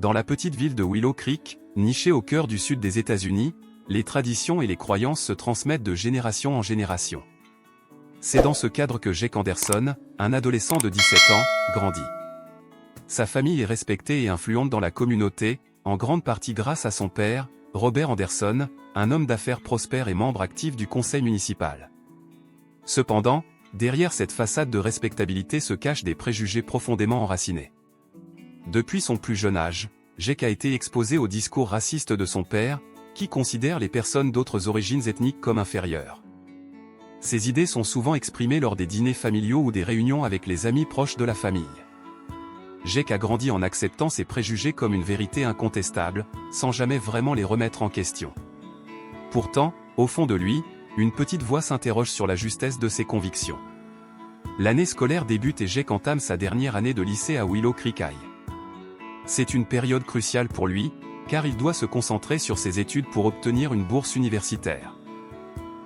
Dans la petite ville de Willow Creek, nichée au cœur du sud des États-Unis, les traditions et les croyances se transmettent de génération en génération. C'est dans ce cadre que Jake Anderson, un adolescent de 17 ans, grandit. Sa famille est respectée et influente dans la communauté, en grande partie grâce à son père, Robert Anderson, un homme d'affaires prospère et membre actif du conseil municipal. Cependant, derrière cette façade de respectabilité se cachent des préjugés profondément enracinés. Depuis son plus jeune âge, Jake a été exposé au discours raciste de son père, qui considère les personnes d'autres origines ethniques comme inférieures. Ces idées sont souvent exprimées lors des dîners familiaux ou des réunions avec les amis proches de la famille. Jake a grandi en acceptant ces préjugés comme une vérité incontestable, sans jamais vraiment les remettre en question. Pourtant, au fond de lui, une petite voix s'interroge sur la justesse de ses convictions. L'année scolaire débute et Jake entame sa dernière année de lycée à Willow Creek High. C'est une période cruciale pour lui, car il doit se concentrer sur ses études pour obtenir une bourse universitaire.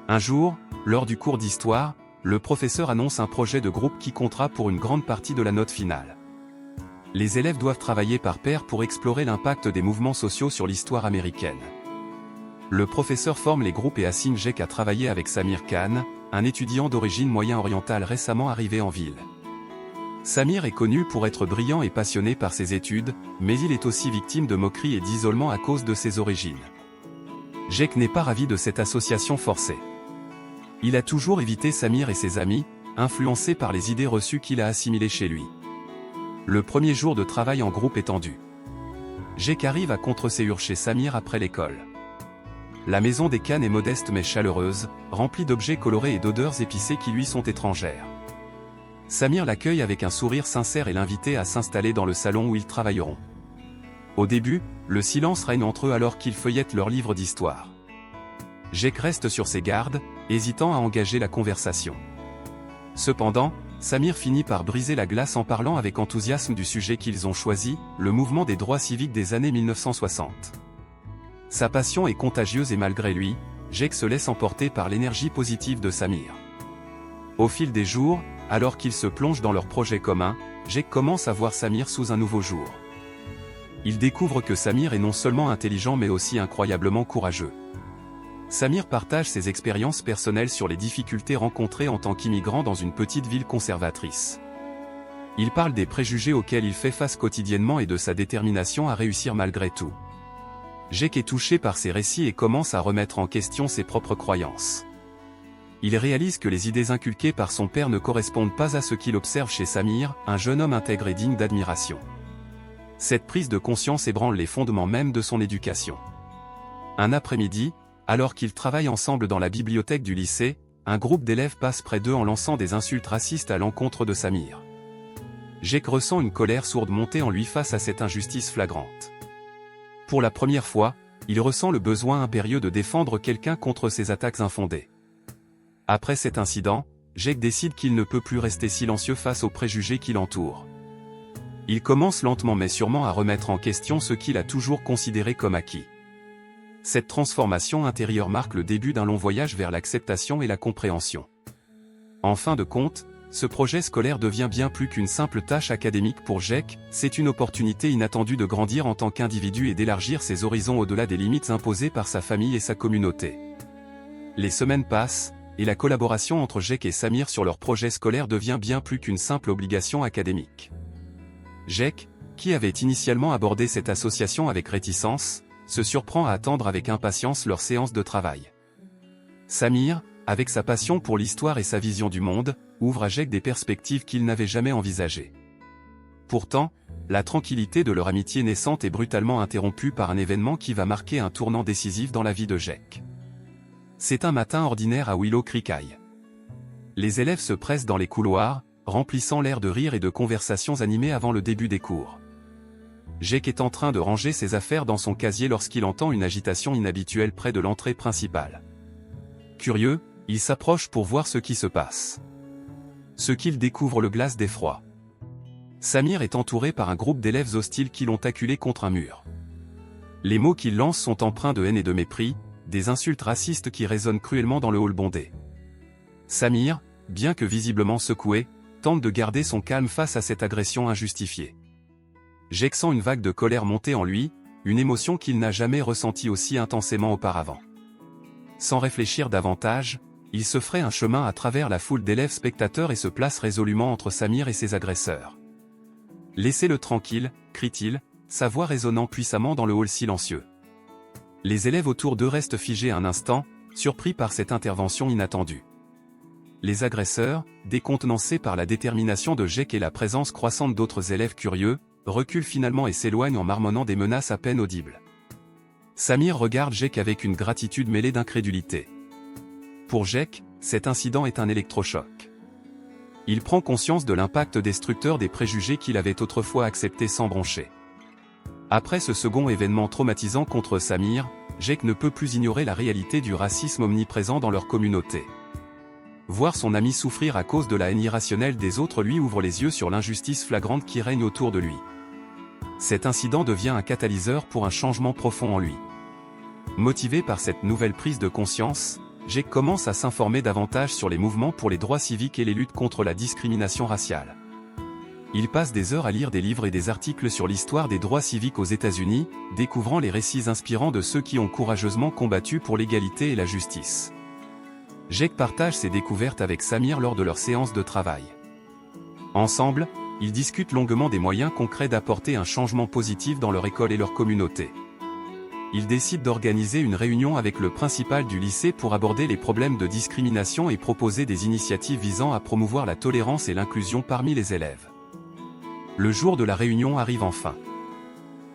Un jour, lors du cours d'histoire, le professeur annonce un projet de groupe qui comptera pour une grande partie de la note finale. Les élèves doivent travailler par paires pour explorer l'impact des mouvements sociaux sur l'histoire américaine. Le professeur forme les groupes et assigne Jake à travailler avec Samir Khan, un étudiant d'origine moyen-orientale récemment arrivé en ville. Samir est connu pour être brillant et passionné par ses études, mais il est aussi victime de moqueries et d'isolement à cause de ses origines. Jake n'est pas ravi de cette association forcée. Il a toujours évité Samir et ses amis, influencé par les idées reçues qu'il a assimilées chez lui. Le premier jour de travail en groupe est tendu. Jake arrive à contreséure chez Samir après l'école. La maison des Khan est modeste mais chaleureuse, remplie d'objets colorés et d'odeurs épicées qui lui sont étrangères. Samir l'accueille avec un sourire sincère et l'invite à s'installer dans le salon où ils travailleront. Au début, le silence règne entre eux alors qu'ils feuillettent leur livre d'histoire. Jake reste sur ses gardes, hésitant à engager la conversation. Cependant, Samir finit par briser la glace en parlant avec enthousiasme du sujet qu'ils ont choisi, le mouvement des droits civiques des années 1960. Sa passion est contagieuse et malgré lui, Jake se laisse emporter par l'énergie positive de Samir. Au fil des jours, alors qu'ils se plongent dans leur projet commun, Jake commence à voir Samir sous un nouveau jour. Il découvre que Samir est non seulement intelligent mais aussi incroyablement courageux. Samir partage ses expériences personnelles sur les difficultés rencontrées en tant qu'immigrant dans une petite ville conservatrice. Il parle des préjugés auxquels il fait face quotidiennement et de sa détermination à réussir malgré tout. Jake est touché par ces récits et commence à remettre en question ses propres croyances. Il réalise que les idées inculquées par son père ne correspondent pas à ce qu'il observe chez Samir, un jeune homme intègre et digne d'admiration. Cette prise de conscience ébranle les fondements même de son éducation. Un après-midi, alors qu'ils travaillent ensemble dans la bibliothèque du lycée, un groupe d'élèves passe près d'eux en lançant des insultes racistes à l'encontre de Samir. Jake ressent une colère sourde monter en lui face à cette injustice flagrante. Pour la première fois, il ressent le besoin impérieux de défendre quelqu'un contre ces attaques infondées. Après cet incident, Jake décide qu'il ne peut plus rester silencieux face aux préjugés qui l'entourent. Il commence lentement mais sûrement à remettre en question ce qu'il a toujours considéré comme acquis. Cette transformation intérieure marque le début d'un long voyage vers l'acceptation et la compréhension. En fin de compte, ce projet scolaire devient bien plus qu'une simple tâche académique pour Jake, c'est une opportunité inattendue de grandir en tant qu'individu et d'élargir ses horizons au-delà des limites imposées par sa famille et sa communauté. Les semaines passent, et la collaboration entre Jake et Samir sur leur projet scolaire devient bien plus qu'une simple obligation académique. Jake, qui avait initialement abordé cette association avec réticence, se surprend à attendre avec impatience leur séance de travail. Samir, avec sa passion pour l'histoire et sa vision du monde, ouvre à Jake des perspectives qu'il n'avait jamais envisagées. Pourtant, la tranquillité de leur amitié naissante est brutalement interrompue par un événement qui va marquer un tournant décisif dans la vie de Jake. C'est un matin ordinaire à Willow Creek High. Les élèves se pressent dans les couloirs, remplissant l'air de rire et de conversations animées avant le début des cours. Jake est en train de ranger ses affaires dans son casier lorsqu'il entend une agitation inhabituelle près de l'entrée principale. Curieux, il s'approche pour voir ce qui se passe. Ce qu'il découvre le glace d'effroi. Samir est entouré par un groupe d'élèves hostiles qui l'ont acculé contre un mur. Les mots qu'il lance sont empreints de haine et de mépris, des insultes racistes qui résonnent cruellement dans le hall bondé. Samir, bien que visiblement secoué, tente de garder son calme face à cette agression injustifiée. Jake sent une vague de colère monter en lui, une émotion qu'il n'a jamais ressentie aussi intensément auparavant. Sans réfléchir davantage, il se fraye un chemin à travers la foule d'élèves spectateurs et se place résolument entre Samir et ses agresseurs. « Laissez-le tranquille », crie-t-il, sa voix résonnant puissamment dans le hall silencieux. Les élèves autour d'eux restent figés un instant, surpris par cette intervention inattendue. Les agresseurs, décontenancés par la détermination de Jake et la présence croissante d'autres élèves curieux, reculent finalement et s'éloignent en marmonnant des menaces à peine audibles. Samir regarde Jake avec une gratitude mêlée d'incrédulité. Pour Jake, cet incident est un électrochoc. Il prend conscience de l'impact destructeur des préjugés qu'il avait autrefois acceptés sans broncher. Après ce second événement traumatisant contre Samir, Jake ne peut plus ignorer la réalité du racisme omniprésent dans leur communauté. Voir son ami souffrir à cause de la haine irrationnelle des autres lui ouvre les yeux sur l'injustice flagrante qui règne autour de lui. Cet incident devient un catalyseur pour un changement profond en lui. Motivé par cette nouvelle prise de conscience, Jake commence à s'informer davantage sur les mouvements pour les droits civiques et les luttes contre la discrimination raciale. Il passe des heures à lire des livres et des articles sur l'histoire des droits civiques aux États-Unis, découvrant les récits inspirants de ceux qui ont courageusement combattu pour l'égalité et la justice. Jake partage ses découvertes avec Samir lors de leur séance de travail. Ensemble, ils discutent longuement des moyens concrets d'apporter un changement positif dans leur école et leur communauté. Ils décident d'organiser une réunion avec le principal du lycée pour aborder les problèmes de discrimination et proposer des initiatives visant à promouvoir la tolérance et l'inclusion parmi les élèves. Le jour de la réunion arrive enfin.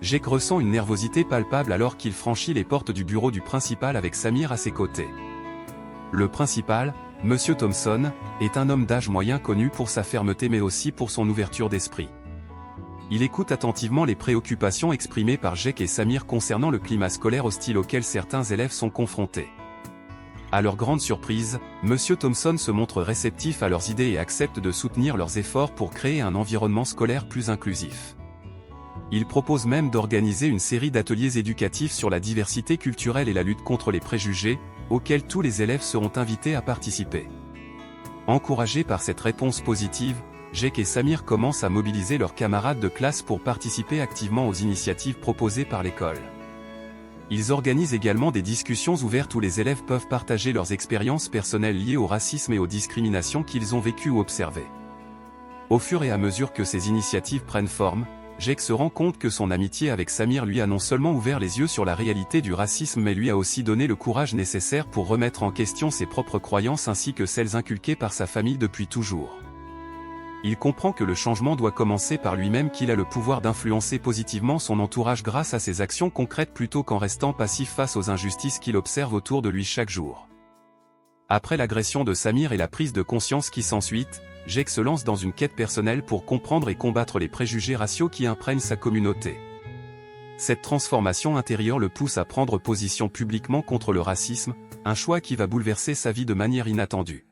Jake ressent une nervosité palpable alors qu'il franchit les portes du bureau du principal avec Samir à ses côtés. Le principal, Monsieur Thompson, est un homme d'âge moyen connu pour sa fermeté mais aussi pour son ouverture d'esprit. Il écoute attentivement les préoccupations exprimées par Jake et Samir concernant le climat scolaire hostile auquel certains élèves sont confrontés. À leur grande surprise, Monsieur Thompson se montre réceptif à leurs idées et accepte de soutenir leurs efforts pour créer un environnement scolaire plus inclusif. Il propose même d'organiser une série d'ateliers éducatifs sur la diversité culturelle et la lutte contre les préjugés, auxquels tous les élèves seront invités à participer. Encouragés par cette réponse positive, Jake et Samir commencent à mobiliser leurs camarades de classe pour participer activement aux initiatives proposées par l'école. Ils organisent également des discussions ouvertes où les élèves peuvent partager leurs expériences personnelles liées au racisme et aux discriminations qu'ils ont vécues ou observées. Au fur et à mesure que ces initiatives prennent forme, Jake se rend compte que son amitié avec Samir lui a non seulement ouvert les yeux sur la réalité du racisme mais lui a aussi donné le courage nécessaire pour remettre en question ses propres croyances ainsi que celles inculquées par sa famille depuis toujours. Il comprend que le changement doit commencer par lui-même, qu'il a le pouvoir d'influencer positivement son entourage grâce à ses actions concrètes plutôt qu'en restant passif face aux injustices qu'il observe autour de lui chaque jour. Après l'agression de Samir et la prise de conscience qui s'ensuit, Jake se lance dans une quête personnelle pour comprendre et combattre les préjugés raciaux qui imprègnent sa communauté. Cette transformation intérieure le pousse à prendre position publiquement contre le racisme, un choix qui va bouleverser sa vie de manière inattendue.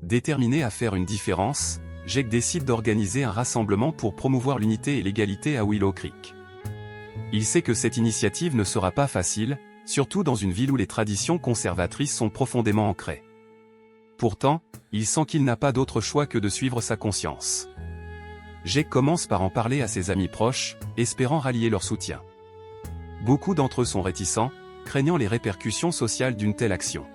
Déterminé à faire une différence, Jake décide d'organiser un rassemblement pour promouvoir l'unité et l'égalité à Willow Creek. Il sait que cette initiative ne sera pas facile, surtout dans une ville où les traditions conservatrices sont profondément ancrées. Pourtant, il sent qu'il n'a pas d'autre choix que de suivre sa conscience. Jake commence par en parler à ses amis proches, espérant rallier leur soutien. Beaucoup d'entre eux sont réticents, craignant les répercussions sociales d'une telle action.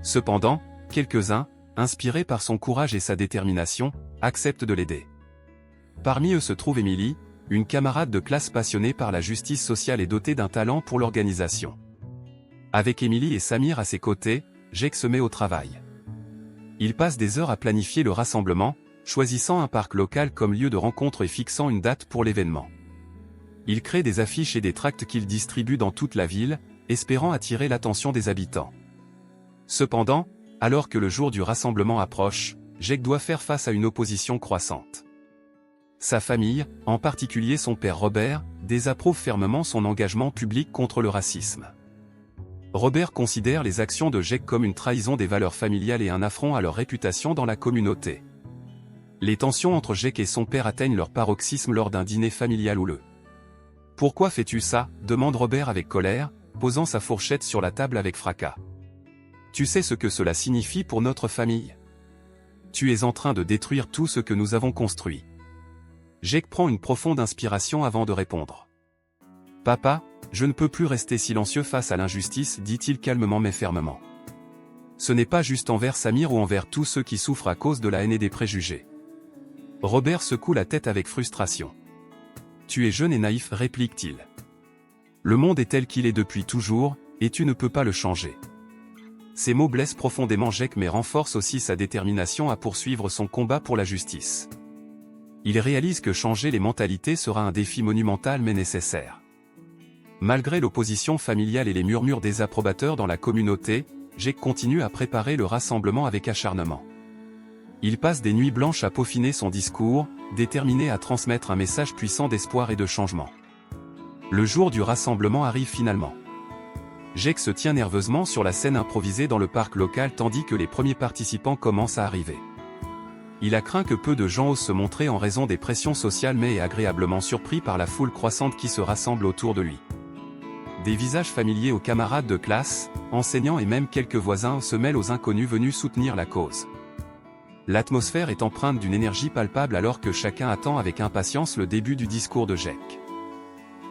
Cependant, quelques-uns, inspirés par son courage et sa détermination, acceptent de l'aider. Parmi eux se trouve Emily, une camarade de classe passionnée par la justice sociale et dotée d'un talent pour l'organisation. Avec Emily et Samir à ses côtés, Jake se met au travail. Il passe des heures à planifier le rassemblement, choisissant un parc local comme lieu de rencontre et fixant une date pour l'événement. Il crée des affiches et des tracts qu'il distribue dans toute la ville, espérant attirer l'attention des habitants. Cependant, alors que le jour du rassemblement approche, Jake doit faire face à une opposition croissante. Sa famille, en particulier son père Robert, désapprouve fermement son engagement public contre le racisme. Robert considère les actions de Jake comme une trahison des valeurs familiales et un affront à leur réputation dans la communauté. Les tensions entre Jake et son père atteignent leur paroxysme lors d'un dîner familial houleux. « Pourquoi fais-tu ça ?» demande Robert avec colère, posant sa fourchette sur la table avec fracas. « Tu sais ce que cela signifie pour notre famille ? Tu es en train de détruire tout ce que nous avons construit. » Jake prend une profonde inspiration avant de répondre. « Papa, je ne peux plus rester silencieux face à l'injustice, dit-il calmement mais fermement. Ce n'est pas juste envers Samir ou envers tous ceux qui souffrent à cause de la haine et des préjugés. » Robert secoue la tête avec frustration. « Tu es jeune et naïf, réplique-t-il. Le monde est tel qu'il est depuis toujours, et tu ne peux pas le changer. » Ces mots blessent profondément Jake mais renforcent aussi sa détermination à poursuivre son combat pour la justice. Il réalise que changer les mentalités sera un défi monumental mais nécessaire. Malgré l'opposition familiale et les murmures désapprobateurs dans la communauté, Jake continue à préparer le rassemblement avec acharnement. Il passe des nuits blanches à peaufiner son discours, déterminé à transmettre un message puissant d'espoir et de changement. Le jour du rassemblement arrive finalement. Jake se tient nerveusement sur la scène improvisée dans le parc local tandis que les premiers participants commencent à arriver. Il a craint que peu de gens osent se montrer en raison des pressions sociales mais est agréablement surpris par la foule croissante qui se rassemble autour de lui. Des visages familiers aux camarades de classe, enseignants et même quelques voisins se mêlent aux inconnus venus soutenir la cause. L'atmosphère est empreinte d'une énergie palpable alors que chacun attend avec impatience le début du discours de Jake.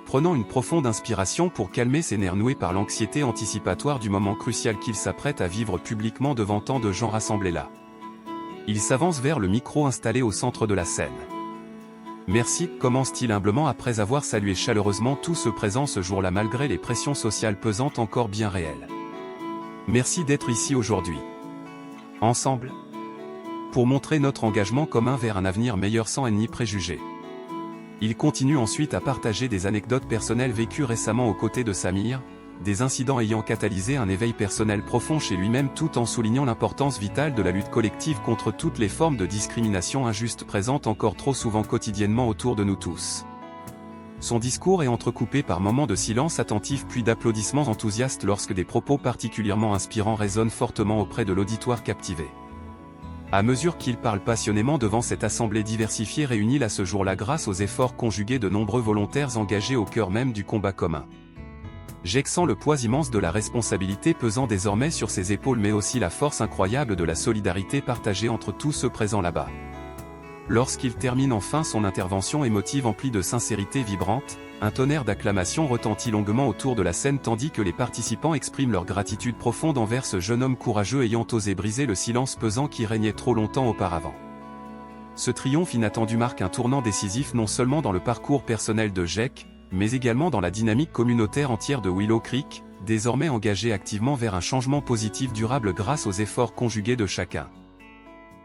Prenant une profonde inspiration pour calmer ses nerfs noués par l'anxiété anticipatoire du moment crucial qu'il s'apprête à vivre publiquement devant tant de gens rassemblés là. Il s'avance vers le micro installé au centre de la scène. « Merci » commence-t-il humblement après avoir salué chaleureusement tous ceux présents ce jour-là malgré les pressions sociales pesantes encore bien réelles. « Merci d'être ici aujourd'hui. Ensemble. Pour montrer notre engagement commun vers un avenir meilleur sans haine ni préjugés. » Il continue ensuite à partager des anecdotes personnelles vécues récemment aux côtés de Samir, des incidents ayant catalysé un éveil personnel profond chez lui-même tout en soulignant l'importance vitale de la lutte collective contre toutes les formes de discrimination injuste présentes encore trop souvent quotidiennement autour de nous tous. Son discours est entrecoupé par moments de silence attentif puis d'applaudissements enthousiastes lorsque des propos particulièrement inspirants résonnent fortement auprès de l'auditoire captivé. À mesure qu'il parle passionnément devant cette assemblée diversifiée réunie là ce jour-là grâce aux efforts conjugués de nombreux volontaires engagés au cœur même du combat commun. Jake sent le poids immense de la responsabilité pesant désormais sur ses épaules mais aussi la force incroyable de la solidarité partagée entre tous ceux présents là-bas. Lorsqu'il termine enfin son intervention émotive emplie de sincérité vibrante, un tonnerre d'acclamations retentit longuement autour de la scène tandis que les participants expriment leur gratitude profonde envers ce jeune homme courageux ayant osé briser le silence pesant qui régnait trop longtemps auparavant. Ce triomphe inattendu marque un tournant décisif non seulement dans le parcours personnel de Jake, mais également dans la dynamique communautaire entière de Willow Creek, désormais engagée activement vers un changement positif durable grâce aux efforts conjugués de chacun.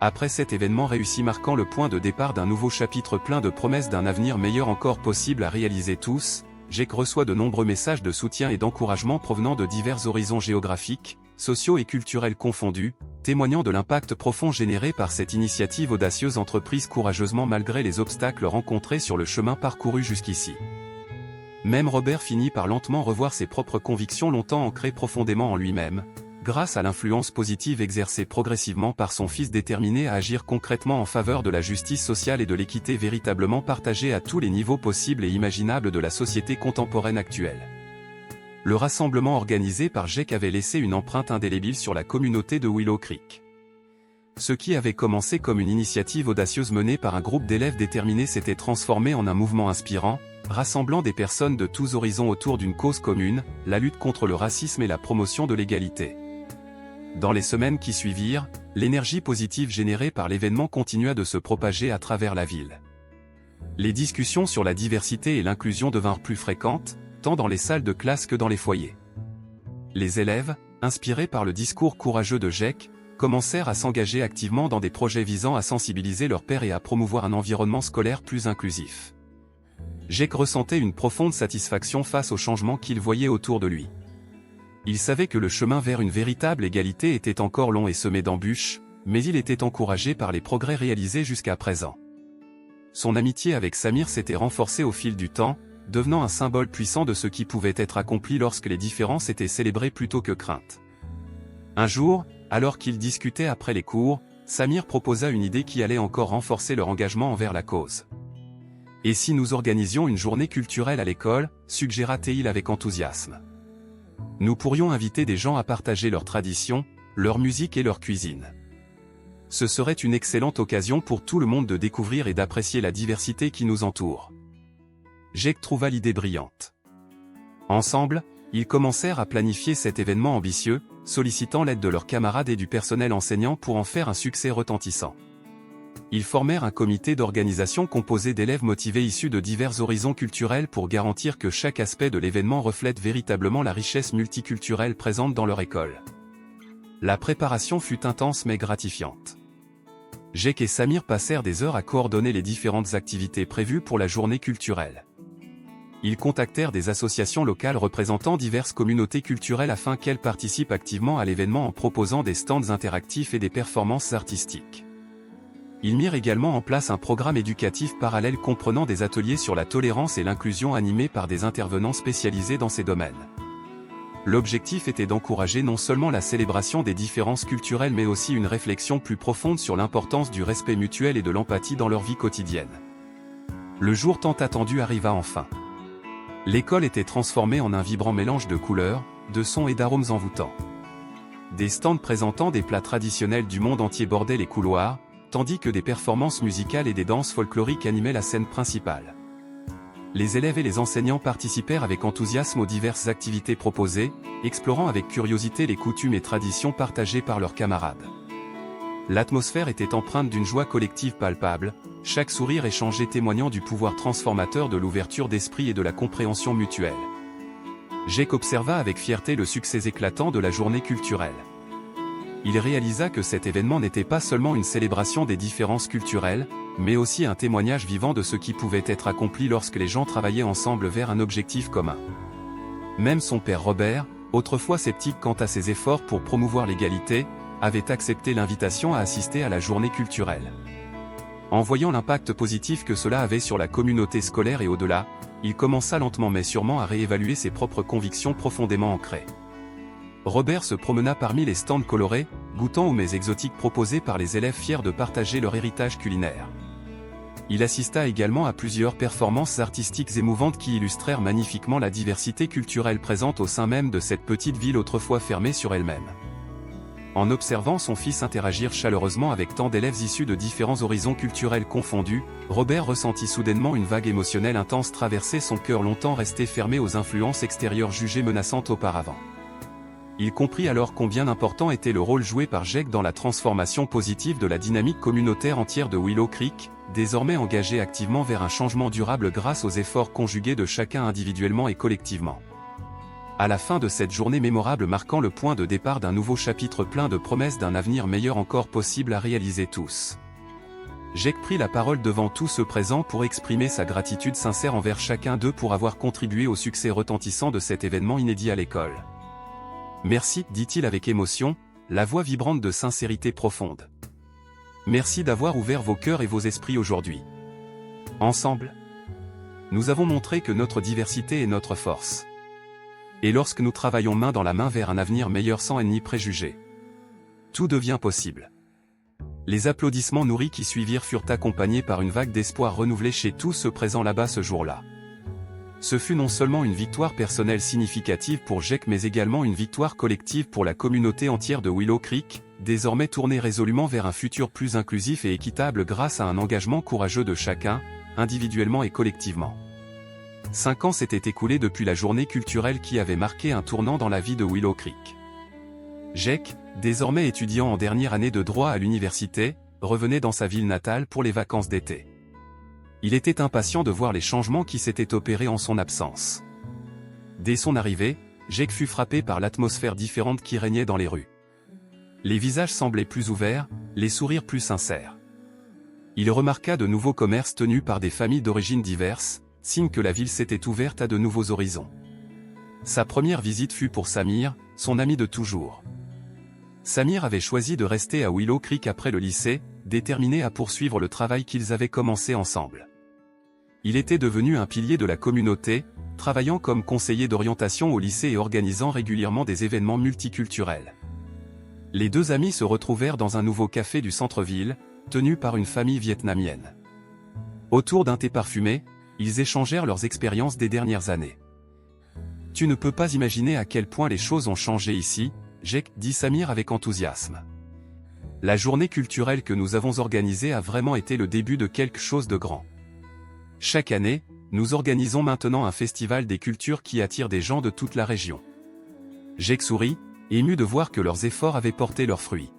Après cet événement réussi marquant le point de départ d'un nouveau chapitre plein de promesses d'un avenir meilleur encore possible à réaliser tous, Jake reçoit de nombreux messages de soutien et d'encouragement provenant de divers horizons géographiques, sociaux et culturels confondus, témoignant de l'impact profond généré par cette initiative audacieuse entreprise courageusement malgré les obstacles rencontrés sur le chemin parcouru jusqu'ici. Même Robert finit par lentement revoir ses propres convictions longtemps ancrées profondément en lui-même, grâce à l'influence positive exercée progressivement par son fils déterminé à agir concrètement en faveur de la justice sociale et de l'équité véritablement partagée à tous les niveaux possibles et imaginables de la société contemporaine actuelle. Le rassemblement organisé par Jake avait laissé une empreinte indélébile sur la communauté de Willow Creek. Ce qui avait commencé comme une initiative audacieuse menée par un groupe d'élèves déterminés s'était transformé en un mouvement inspirant, rassemblant des personnes de tous horizons autour d'une cause commune, la lutte contre le racisme et la promotion de l'égalité. Dans les semaines qui suivirent, l'énergie positive générée par l'événement continua de se propager à travers la ville. Les discussions sur la diversité et l'inclusion devinrent plus fréquentes, tant dans les salles de classe que dans les foyers. Les élèves, inspirés par le discours courageux de Jake, commencèrent à s'engager activement dans des projets visant à sensibiliser leurs pairs et à promouvoir un environnement scolaire plus inclusif. Jake ressentait une profonde satisfaction face aux changements qu'il voyait autour de lui. Il savait que le chemin vers une véritable égalité était encore long et semé d'embûches, mais il était encouragé par les progrès réalisés jusqu'à présent. Son amitié avec Samir s'était renforcée au fil du temps, devenant un symbole puissant de ce qui pouvait être accompli lorsque les différences étaient célébrées plutôt que craintes. Un jour, alors qu'ils discutaient après les cours, Samir proposa une idée qui allait encore renforcer leur engagement envers la cause. « Et si nous organisions une journée culturelle à l'école » suggéra-t-il avec enthousiasme. « Nous pourrions inviter des gens à partager leurs traditions, leur musique et leur cuisine. Ce serait une excellente occasion pour tout le monde de découvrir et d'apprécier la diversité qui nous entoure. Jake trouva l'idée brillante. Ensemble, ils commencèrent à planifier cet événement ambitieux, sollicitant l'aide de leurs camarades et du personnel enseignant pour en faire un succès retentissant. Ils formèrent un comité d'organisation composé d'élèves motivés issus de divers horizons culturels pour garantir que chaque aspect de l'événement reflète véritablement la richesse multiculturelle présente dans leur école. La préparation fut intense mais gratifiante. Jake et Samir passèrent des heures à coordonner les différentes activités prévues pour la journée culturelle. Ils contactèrent des associations locales représentant diverses communautés culturelles afin qu'elles participent activement à l'événement en proposant des stands interactifs et des performances artistiques. Ils mirent également en place un programme éducatif parallèle comprenant des ateliers sur la tolérance et l'inclusion animés par des intervenants spécialisés dans ces domaines. L'objectif était d'encourager non seulement la célébration des différences culturelles mais aussi une réflexion plus profonde sur l'importance du respect mutuel et de l'empathie dans leur vie quotidienne. Le jour tant attendu arriva enfin. L'école était transformée en un vibrant mélange de couleurs, de sons et d'arômes envoûtants. Des stands présentant des plats traditionnels du monde entier bordaient les couloirs, tandis que des performances musicales et des danses folkloriques animaient la scène principale. Les élèves et les enseignants participèrent avec enthousiasme aux diverses activités proposées, explorant avec curiosité les coutumes et traditions partagées par leurs camarades. L'atmosphère était empreinte d'une joie collective palpable, chaque sourire échangé témoignant du pouvoir transformateur de l'ouverture d'esprit et de la compréhension mutuelle. Jake observa avec fierté le succès éclatant de la journée culturelle. Il réalisa que cet événement n'était pas seulement une célébration des différences culturelles, mais aussi un témoignage vivant de ce qui pouvait être accompli lorsque les gens travaillaient ensemble vers un objectif commun. Même son père Robert, autrefois sceptique quant à ses efforts pour promouvoir l'égalité, avait accepté l'invitation à assister à la journée culturelle. En voyant l'impact positif que cela avait sur la communauté scolaire et au-delà, il commença lentement mais sûrement à réévaluer ses propres convictions profondément ancrées. Robert se promena parmi les stands colorés, goûtant aux mets exotiques proposés par les élèves fiers de partager leur héritage culinaire. Il assista également à plusieurs performances artistiques émouvantes qui illustrèrent magnifiquement la diversité culturelle présente au sein même de cette petite ville autrefois fermée sur elle-même. En observant son fils interagir chaleureusement avec tant d'élèves issus de différents horizons culturels confondus, Robert ressentit soudainement une vague émotionnelle intense traverser son cœur longtemps resté fermé aux influences extérieures jugées menaçantes auparavant. Il comprit alors combien important était le rôle joué par Jake dans la transformation positive de la dynamique communautaire entière de Willow Creek, désormais engagée activement vers un changement durable grâce aux efforts conjugués de chacun individuellement et collectivement. À la fin de cette journée mémorable marquant le point de départ d'un nouveau chapitre plein de promesses d'un avenir meilleur encore possible à réaliser tous. Jake prit la parole devant tous ceux présents pour exprimer sa gratitude sincère envers chacun d'eux pour avoir contribué au succès retentissant de cet événement inédit à l'école. Merci, dit-il avec émotion, la voix vibrante de sincérité profonde. Merci d'avoir ouvert vos cœurs et vos esprits aujourd'hui. Ensemble, nous avons montré que notre diversité est notre force. Et lorsque nous travaillons main dans la main vers un avenir meilleur sans haine ni préjugés, tout devient possible. Les applaudissements nourris qui suivirent furent accompagnés par une vague d'espoir renouvelée chez tous ceux présents là-bas ce jour-là. Ce fut non seulement une victoire personnelle significative pour Jake mais également une victoire collective pour la communauté entière de Willow Creek, désormais tournée résolument vers un futur plus inclusif et équitable grâce à un engagement courageux de chacun, individuellement et collectivement. 5 ans s'étaient écoulés depuis la journée culturelle qui avait marqué un tournant dans la vie de Willow Creek. Jake, désormais étudiant en dernière année de droit à l'université, revenait dans sa ville natale pour les vacances d'été. Il était impatient de voir les changements qui s'étaient opérés en son absence. Dès son arrivée, Jake fut frappé par l'atmosphère différente qui régnait dans les rues. Les visages semblaient plus ouverts, les sourires plus sincères. Il remarqua de nouveaux commerces tenus par des familles d'origines diverses, signe que la ville s'était ouverte à de nouveaux horizons. Sa première visite fut pour Samir, son ami de toujours. Samir avait choisi de rester à Willow Creek après le lycée, déterminé à poursuivre le travail qu'ils avaient commencé ensemble. Il était devenu un pilier de la communauté, travaillant comme conseiller d'orientation au lycée et organisant régulièrement des événements multiculturels. Les deux amis se retrouvèrent dans un nouveau café du centre-ville, tenu par une famille vietnamienne. Autour d'un thé parfumé, ils échangèrent leurs expériences des dernières années. « Tu ne peux pas imaginer à quel point les choses ont changé ici, Jake, dit Samir avec enthousiasme. La journée culturelle que nous avons organisée a vraiment été le début de quelque chose de grand. Chaque année, nous organisons maintenant un festival des cultures qui attire des gens de toute la région. Jake sourit, ému de voir que leurs efforts avaient porté leurs fruits.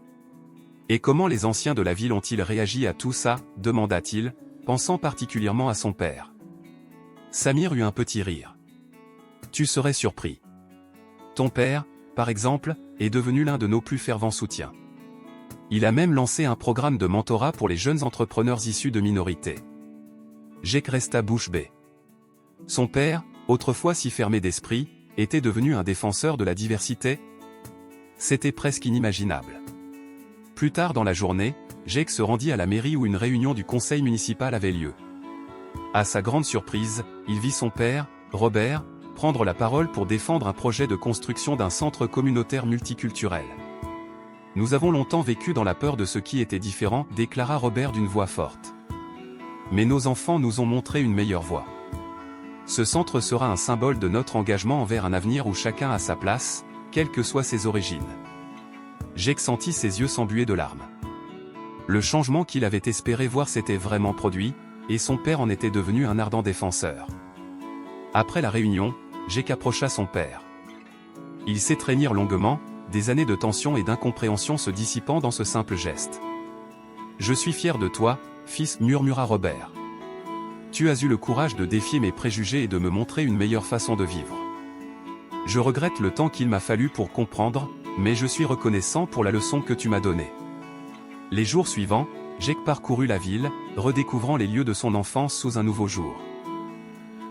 Et comment les anciens de la ville ont-ils réagi à tout ça, demanda-t-il, pensant particulièrement à son père. Samir eut un petit rire. Tu serais surpris. Ton père, par exemple, est devenu l'un de nos plus fervents soutiens. Il a même lancé un programme de mentorat pour les jeunes entrepreneurs issus de minorités. Jake resta bouche bée. Son père, autrefois si fermé d'esprit, était devenu un défenseur de la diversité. C'était presque inimaginable. Plus tard dans la journée, Jake se rendit à la mairie où une réunion du conseil municipal avait lieu. À sa grande surprise, il vit son père, Robert, prendre la parole pour défendre un projet de construction d'un centre communautaire multiculturel. Nous avons longtemps vécu dans la peur de ce qui était différent, déclara Robert d'une voix forte. Mais nos enfants nous ont montré une meilleure voie. Ce centre sera un symbole de notre engagement envers un avenir où chacun a sa place, quelles que soient ses origines. Jake sentit ses yeux s'embuer de larmes. Le changement qu'il avait espéré voir s'était vraiment produit, et son père en était devenu un ardent défenseur. Après la réunion, Jake approcha son père. Ils s'étreignirent longuement, des années de tension et d'incompréhension se dissipant dans ce simple geste. « Je suis fier de toi, fils, murmura Robert. Tu as eu le courage de défier mes préjugés et de me montrer une meilleure façon de vivre. Je regrette le temps qu'il m'a fallu pour comprendre, mais je suis reconnaissant pour la leçon que tu m'as donnée. » Les jours suivants, Jake parcourut la ville, redécouvrant les lieux de son enfance sous un nouveau jour.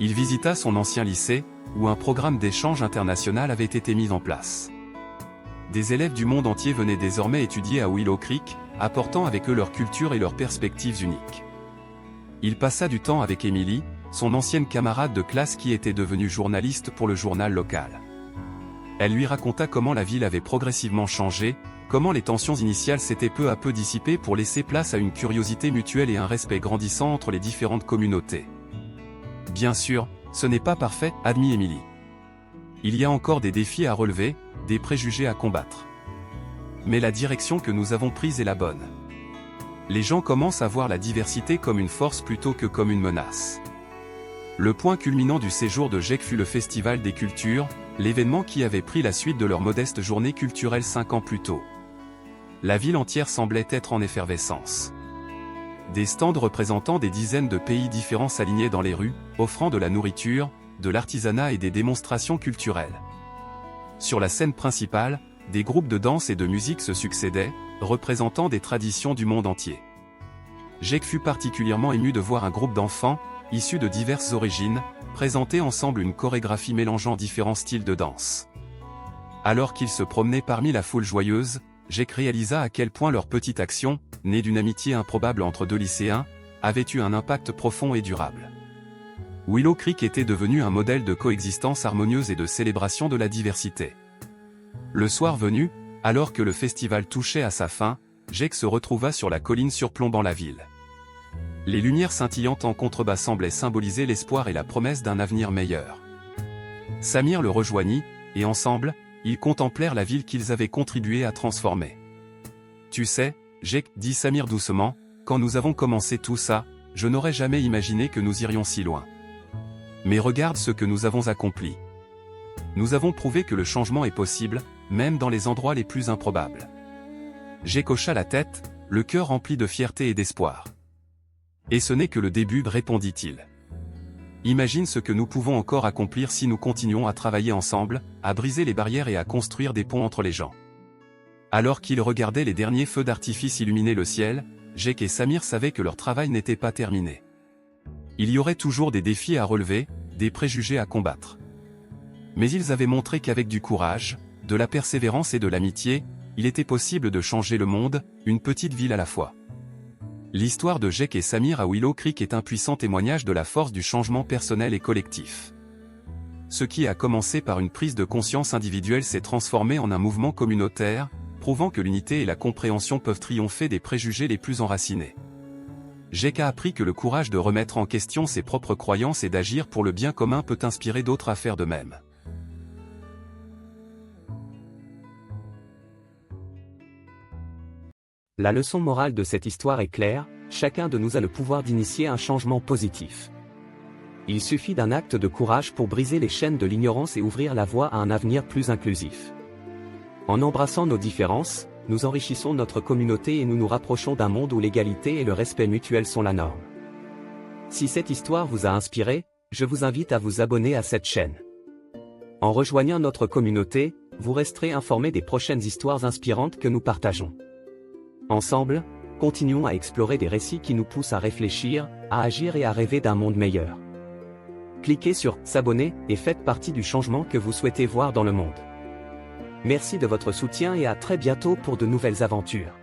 Il visita son ancien lycée, où un programme d'échange international avait été mis en place. Des élèves du monde entier venaient désormais étudier à Willow Creek, apportant avec eux leur culture et leurs perspectives uniques. Il passa du temps avec Emily, son ancienne camarade de classe qui était devenue journaliste pour le journal local. Elle lui raconta comment la ville avait progressivement changé, comment les tensions initiales s'étaient peu à peu dissipées pour laisser place à une curiosité mutuelle et un respect grandissant entre les différentes communautés. Bien sûr, ce n'est pas parfait, admit Emily. Il y a encore des défis à relever, des préjugés à combattre. Mais la direction que nous avons prise est la bonne. Les gens commencent à voir la diversité comme une force plutôt que comme une menace. Le point culminant du séjour de Jake fut le Festival des Cultures, l'événement qui avait pris la suite de leur modeste journée culturelle 5 ans plus tôt. La ville entière semblait être en effervescence. Des stands représentant des dizaines de pays différents s'alignaient dans les rues, offrant de la nourriture, de l'artisanat et des démonstrations culturelles. Sur la scène principale, des groupes de danse et de musique se succédaient, représentant des traditions du monde entier. Jake fut particulièrement ému de voir un groupe d'enfants, issus de diverses origines, présenter ensemble une chorégraphie mélangeant différents styles de danse. Alors qu'ils se promenaient parmi la foule joyeuse, Jake réalisa à quel point leur petite action, née d'une amitié improbable entre deux lycéens, avait eu un impact profond et durable. Willow Creek était devenu un modèle de coexistence harmonieuse et de célébration de la diversité. Le soir venu, alors que le festival touchait à sa fin, Jake se retrouva sur la colline surplombant la ville. Les lumières scintillantes en contrebas semblaient symboliser l'espoir et la promesse d'un avenir meilleur. Samir le rejoignit, et ensemble, ils contemplèrent la ville qu'ils avaient contribué à transformer. « Tu sais, Jake, dit Samir doucement, quand nous avons commencé tout ça, je n'aurais jamais imaginé que nous irions si loin. Mais regarde ce que nous avons accompli. Nous avons prouvé que le changement est possible, même dans les endroits les plus improbables. » Jake hocha la tête, le cœur rempli de fierté et d'espoir. « Et ce n'est que le début, répondit-il. Imagine ce que nous pouvons encore accomplir si nous continuons à travailler ensemble, à briser les barrières et à construire des ponts entre les gens. » Alors qu'ils regardaient les derniers feux d'artifice illuminer le ciel, Jake et Samir savaient que leur travail n'était pas terminé. Il y aurait toujours des défis à relever, des préjugés à combattre. Mais ils avaient montré qu'avec du courage, de la persévérance et de l'amitié, il était possible de changer le monde, une petite ville à la fois. L'histoire de Jake et Samir à Willow Creek est un puissant témoignage de la force du changement personnel et collectif. Ce qui a commencé par une prise de conscience individuelle s'est transformé en un mouvement communautaire, prouvant que l'unité et la compréhension peuvent triompher des préjugés les plus enracinés. Jake a appris que le courage de remettre en question ses propres croyances et d'agir pour le bien commun peut inspirer d'autres à faire de même. La leçon morale de cette histoire est claire, chacun de nous a le pouvoir d'initier un changement positif. Il suffit d'un acte de courage pour briser les chaînes de l'ignorance et ouvrir la voie à un avenir plus inclusif. En embrassant nos différences, nous enrichissons notre communauté et nous nous rapprochons d'un monde où l'égalité et le respect mutuel sont la norme. Si cette histoire vous a inspiré, je vous invite à vous abonner à cette chaîne. En rejoignant notre communauté, vous resterez informé des prochaines histoires inspirantes que nous partageons. Ensemble, continuons à explorer des récits qui nous poussent à réfléchir, à agir et à rêver d'un monde meilleur. Cliquez sur « S'abonner » et faites partie du changement que vous souhaitez voir dans le monde. Merci de votre soutien et à très bientôt pour de nouvelles aventures.